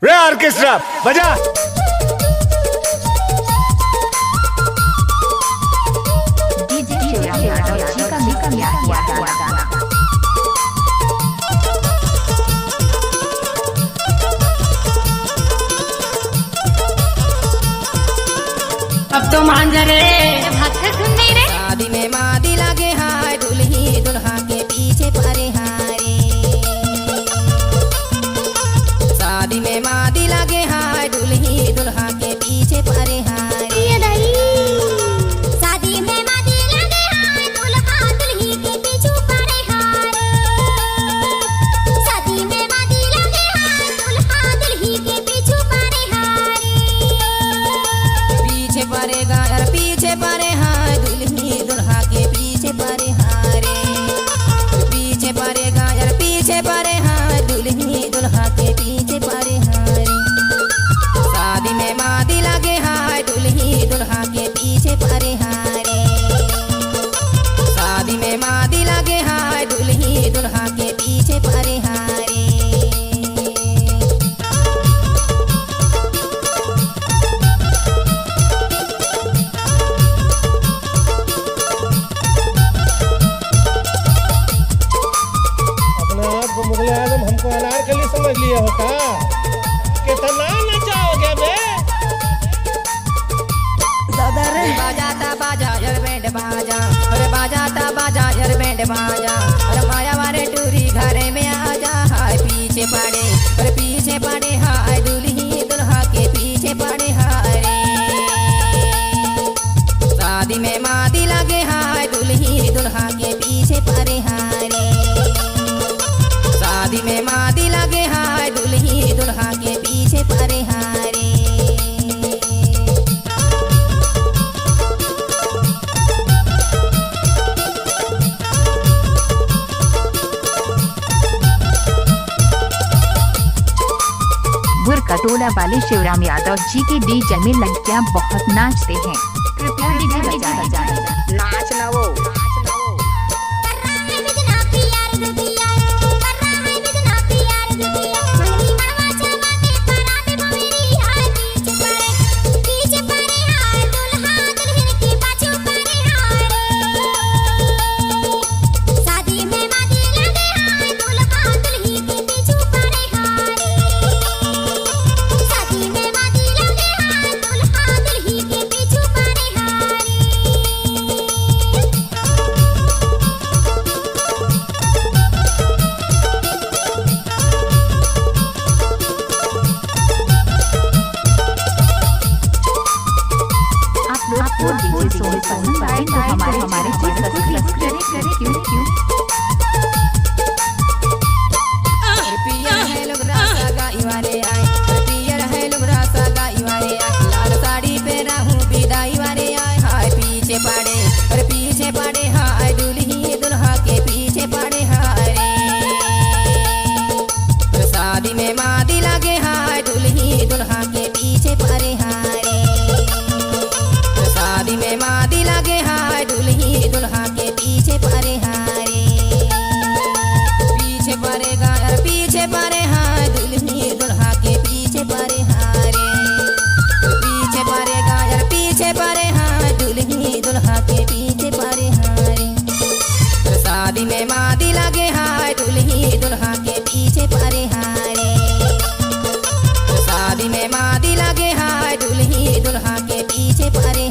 रे ऑर्केस्ट्रा बजा। डीजे शिवराम यादव जी का मिक्स किया हुआ गाना। अब तो मांजरे शादी में मादी लगे हाय दुल्ही दुल्हा के पीछे परे हारे। शादी में मादी लगे हाय दुल्ही दुल्हा के पीछे परे हारे। शादी में मादी लगे हाय दुल्हा दुल्ही के पीछे परे हारे। शादी में मादी लगे हाय दुल्हा दुल्ही के पीछे परे हारे। पीछे परेगा यार पीछे परे हाय दुल्ही दुल्हा के पीछे परे हारे। पीछे परेगा यार पीछे परे हाय दुल्ही दुल्हा के पीछे परे हारे। शादी में मादी लगे हाय दुल्ही दुल्हा के पीछे परे हारे। शादी में मादी लगे हाय दुल्ही दुल्हा के पीछे परे हारे। मुगल आजम हमको अनारकली समझ लिया हो का? कितना नचाओगे बे? बाजाता बाजा यार बैंड बाजा, अरे बाजाता बाजा यार बैंड बाजा। अरे माया वाले टूरी घरे में आजा हाय पीछे पड़े, अरे पीछे पड़े हाय दुल्ही दुल्हा के पीछे पड़े हाय रे। शादी में मादी लगे हाय दुल्ही दुल्हा के पीछे पड़े हाय रे। शादी में मादी लगे हाय दुल्ही दुल्हा के पीछे परे हारे। बुरकटोला वाले शिवराम यादव जी के डीजे में लड़कियां बहुत नाचते हैं। कृपया डीजे बजाएं। नाच ना वो आपको डीजे सॉन्ग पसंद आए तो हमारे चैनल को सब्सक्राइब करें। क्यों पियर है लोग रासा गाई वाले आए, पियर है लोग रासा गाई वाले आए। लाल साड़ी पहना हूँ विदाई वाले आए हाय पीछे पड़े, अरे पीछे पड़े हाय दुल्ही दुल्हा के पीछे पड़े हाय रे। शादी में मादी लगे हाय दुल्ही दुल्हा के पीछे पड़े हाय रे। शादी में मादी लगे हाय दुल्ही दुल्हा के पीछे परे हारे। पीछे परेगा यार पीछे परे हाय दुल्ही दुल्हा के पीछे परे हारे। पीछे परेगा यार पीछे परे हाय दुल्ही दुल्हा के पीछे परे हारे। शादी में मादी लगे हाय दुल्ही दुल्हा के पीछे परे हारे। शादी में मादी लगे हाय दुल्ही दुल्हा के पीछे परे